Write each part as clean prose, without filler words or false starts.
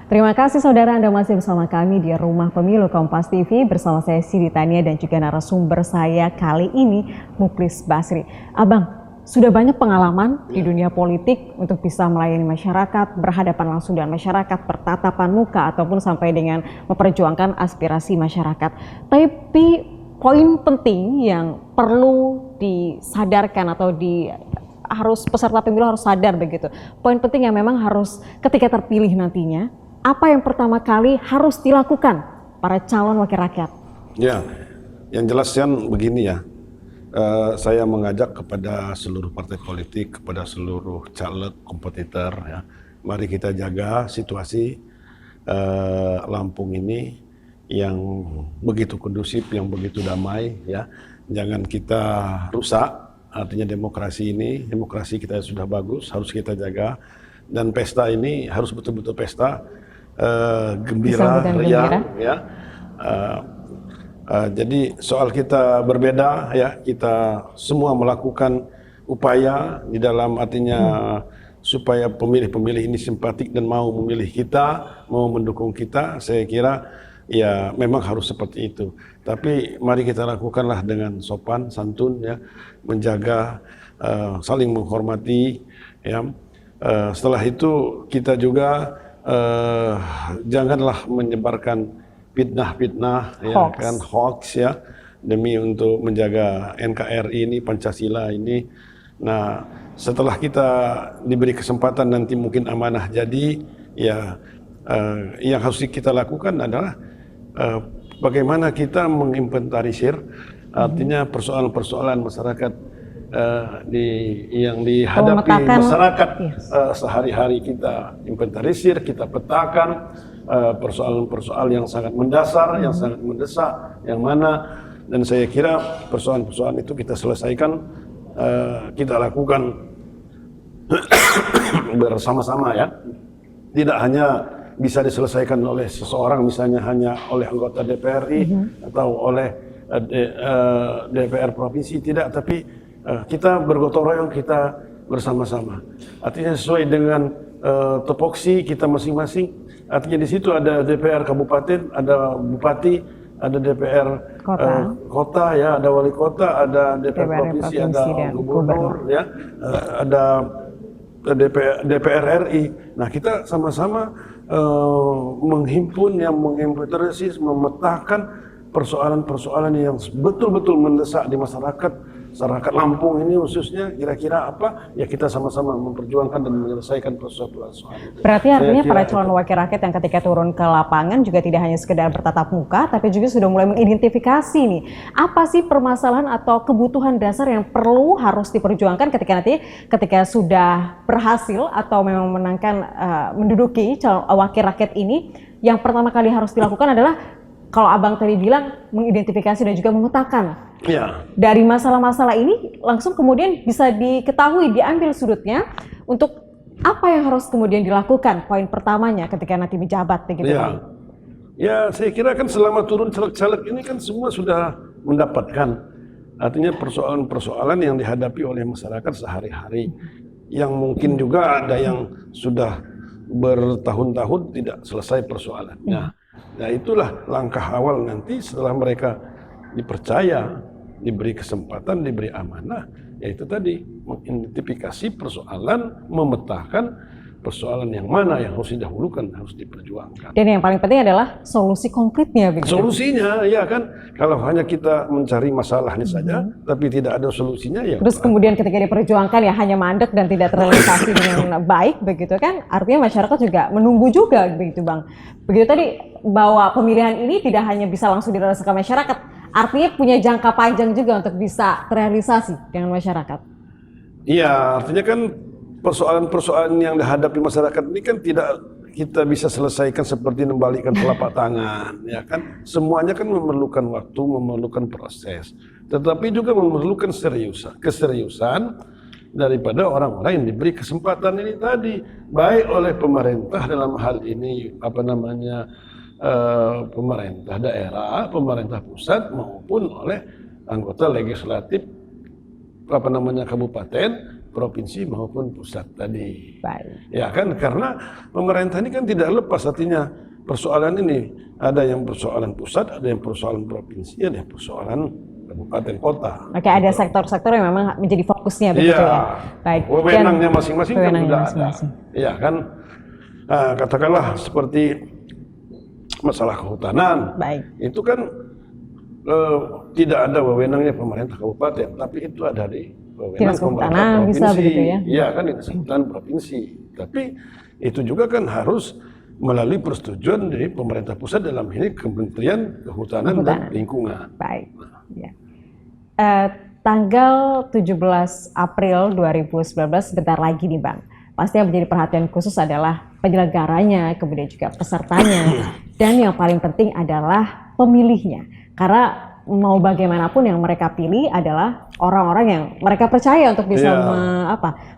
Terima kasih saudara, Anda masih bersama kami di Rumah Pemilu Kompas TV bersama saya Siti Tania dan juga narasumber saya kali ini Muklis Basri. Abang, sudah banyak pengalaman di dunia politik untuk bisa melayani masyarakat, berhadapan langsung dengan masyarakat, bertatapan muka ataupun sampai dengan memperjuangkan aspirasi masyarakat. Tapi poin penting yang perlu disadarkan atau harus peserta pemilu harus sadar begitu. Poin penting yang memang harus ketika terpilih nantinya, apa yang pertama kali harus dilakukan para calon wakil rakyat? Ya, yang jelas kan begini ya, saya mengajak kepada seluruh partai politik, kepada seluruh caleg kompetitor ya, mari kita jaga situasi Lampung ini yang begitu kondusif, yang begitu damai ya, jangan kita rusak. Artinya demokrasi kita sudah bagus, harus kita jaga, dan pesta ini harus betul-betul pesta gembira, riang ya. Jadi soal kita berbeda ya, kita semua melakukan upaya di dalam artinya supaya pemilih-pemilih ini simpatik dan mau memilih kita, mau mendukung kita. Saya kira ya memang harus seperti itu. Tapi mari kita lakukanlah dengan sopan, santun ya, menjaga, saling menghormati ya. Setelah itu kita juga janganlah menyebarkan fitnah-fitnah ya kan, hoax ya, demi untuk menjaga NKRI ini, Pancasila ini. Nah, setelah kita diberi kesempatan nanti mungkin amanah jadi ya, yang harus kita lakukan adalah bagaimana kita menginventarisir artinya persoalan-persoalan masyarakat yang dihadapi masyarakat sehari-hari. Kita inventarisir, kita petakan persoalan-persoalan yang sangat mendasar, yang sangat mendesak, yang mana, dan saya kira persoalan-persoalan itu kita selesaikan, kita lakukan bersama-sama ya. Tidak hanya bisa diselesaikan oleh seseorang, misalnya hanya oleh anggota DPRI atau oleh DPR provinsi, tidak, tapi kita bergotong royong, kita bersama-sama. Artinya sesuai dengan topoksi kita masing-masing. Artinya di situ ada DPR kabupaten, ada bupati, ada DPR kota ya, ada wali kota, ada DPR provinsi, ada gubernur ya, ada DPR RI. Nah, kita sama-sama menghimpun, yang menginventarisir, memetakan persoalan-persoalan yang betul-betul mendesak di masyarakat Lampung ini khususnya, kira-kira apa ya, kita sama-sama memperjuangkan dan menyelesaikan persoalan itu. Berarti artinya para calon wakil rakyat yang ketika turun ke lapangan juga tidak hanya sekedar bertatap muka, tapi juga sudah mulai mengidentifikasi nih, apa sih permasalahan atau kebutuhan dasar yang perlu harus diperjuangkan ketika sudah berhasil atau memang menangkan menduduki calon wakil rakyat ini. Yang pertama kali harus dilakukan adalah, kalau abang tadi bilang, mengidentifikasi dan juga memetakan. Ya. Dari masalah-masalah ini langsung kemudian bisa diketahui, diambil sudutnya untuk apa yang harus kemudian dilakukan, poin pertamanya ketika nanti menjabat begitu. Ya. Ya, saya kira kan selama turun caleg-caleg ini kan semua sudah mendapatkan artinya persoalan-persoalan yang dihadapi oleh masyarakat sehari-hari, yang mungkin juga ada yang sudah bertahun-tahun tidak selesai persoalannya. Nah, itulah langkah awal nanti setelah mereka dipercaya, diberi kesempatan, diberi amanah, yaitu tadi mengidentifikasi persoalan, memetakan persoalan yang mana yang harus didahulukan, harus diperjuangkan. Dan yang paling penting adalah solusi konkretnya begitu. Solusinya ya kan, kalau hanya kita mencari masalahnya saja tapi tidak ada solusinya ya. Terus kemudian ketika diperjuangkan ya hanya mandek dan tidak terrealisasi dengan baik begitu kan, artinya masyarakat juga menunggu juga begitu Bang. Begitu tadi, bahwa pemilihan ini tidak hanya bisa langsung dirasakan masyarakat, artinya punya jangka panjang juga untuk bisa terrealisasi dengan masyarakat. Iya, artinya kan persoalan-persoalan yang dihadapi masyarakat ini kan tidak kita bisa selesaikan seperti membalikkan telapak tangan, ya kan? Semuanya kan memerlukan waktu, memerlukan proses, tetapi juga memerlukan keseriusan daripada orang-orang yang diberi kesempatan ini tadi, baik oleh pemerintah dalam hal ini pemerintah daerah, pemerintah pusat, maupun oleh anggota legislatif kabupaten, provinsi maupun pusat tadi. Baik. Ya kan, karena pemerintah ini kan tidak lepas artinya persoalan ini. Ada yang persoalan pusat, ada yang persoalan provinsi, ada yang persoalan kabupaten kota. Oke, ada sektor-sektor yang memang menjadi fokusnya begitu Iya. ya. Baik. Wewenangnya masing-masing kan wewenangnya sudah masing-masing. ada. Iya kan, katakanlah seperti masalah kehutanan. Baik. Itu kan tidak ada wewenangnya pemerintah kabupaten, tapi itu ada di wewenang Dinas pemerintah Kehutanan provinsi. bisa begitu ya? Iya kan, itu kehutanan provinsi. Tapi itu juga kan harus melalui persetujuan dari pemerintah pusat, dalam ini Kementerian Kehutanan dan Lingkungan. Baik. Ya. Tanggal 17 April 2019 sebentar lagi nih Bang. Pasti yang menjadi perhatian khusus adalah penyelenggaranya, kemudian juga pesertanya, dan yang paling penting adalah pemilihnya. Karena mau bagaimanapun yang mereka pilih adalah orang-orang yang mereka percaya untuk bisa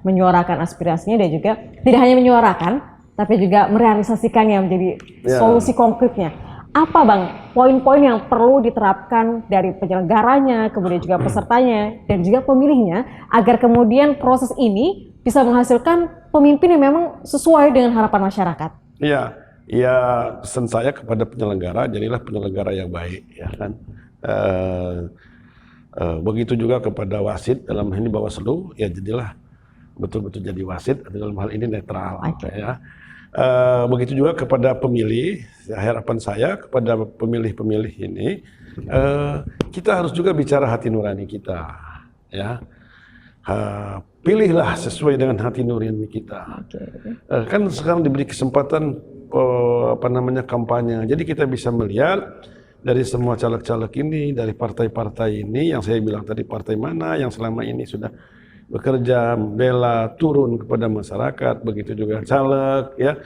menyuarakan aspirasinya, dan juga tidak hanya menyuarakan, tapi juga merealisasikan yang menjadi solusi konkretnya. Apa Bang poin-poin yang perlu diterapkan dari penyelenggaranya, kemudian juga pesertanya, dan juga pemilihnya, agar kemudian proses ini bisa menghasilkan pemimpin yang memang sesuai dengan harapan masyarakat? Iya, ya pesan saya kepada penyelenggara, jadilah penyelenggara yang baik, ya kan. Begitu juga kepada wasit, dalam hal ini Bawaslu, ya jadilah betul-betul jadi wasit, dalam hal ini netral. Ya. Begitu juga kepada pemilih, harapan saya kepada pemilih-pemilih ini, kita harus juga bicara hati nurani kita, ya. Pilihlah sesuai dengan hati nurani kita. Kan sekarang diberi kesempatan kampanye, jadi kita bisa melihat dari semua caleg-caleg ini, dari partai-partai ini, yang saya bilang tadi partai mana yang selama ini sudah bekerja, membela, turun kepada masyarakat, begitu juga caleg, ya.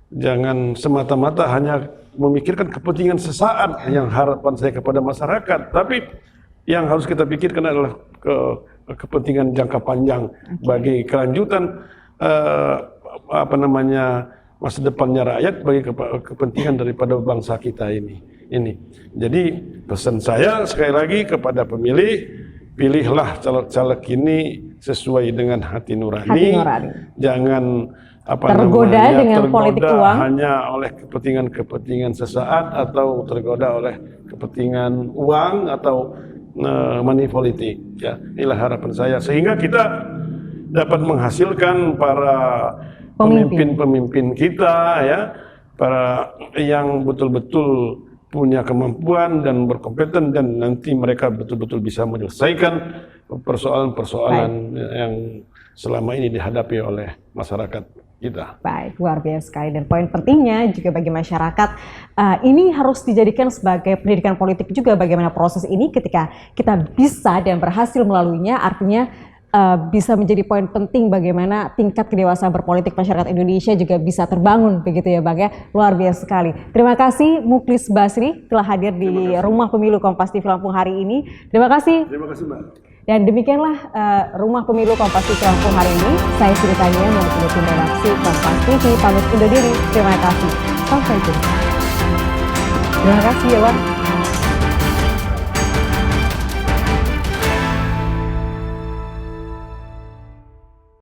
Jangan semata-mata hanya memikirkan kepentingan sesaat yang harapan saya kepada masyarakat, tapi yang harus kita pikirkan adalah kepentingan jangka panjang bagi kelanjutan masa depannya rakyat, bagi kepentingan daripada bangsa kita ini. Jadi pesan saya sekali lagi kepada pemilih, pilihlah caleg-caleg ini sesuai dengan hati nurani. Jangan tergoda dengan politik uang, hanya oleh kepentingan sesaat, atau tergoda oleh kepentingan uang atau money politik. Ya, inilah harapan saya, sehingga kita dapat menghasilkan para pemimpin kita, ya, para yang betul-betul punya kemampuan dan berkompeten, dan nanti mereka betul-betul bisa menyelesaikan persoalan-persoalan yang selama ini dihadapi oleh masyarakat kita. Baik, luar biasa sekali. Dan poin pentingnya juga bagi masyarakat, ini harus dijadikan sebagai pendidikan politik juga, bagaimana proses ini ketika kita bisa dan berhasil melaluinya, artinya bisa menjadi poin penting bagaimana tingkat kedewasaan berpolitik masyarakat Indonesia juga bisa terbangun, begitu ya Bang ya. Luar biasa sekali. Terima kasih Muklis Basri telah hadir di Rumah Pemilu Kompas TV Lampung hari ini. Terima kasih. Terima kasih Mbak. Dan demikianlah Rumah Pemilu Kompas TV Lampung hari ini. Saya Sri Tania, mewakili tim redaksi Kompas TV, pamit undur diri. Terima kasih. Sampai jumpa. Terima kasih ya Bang.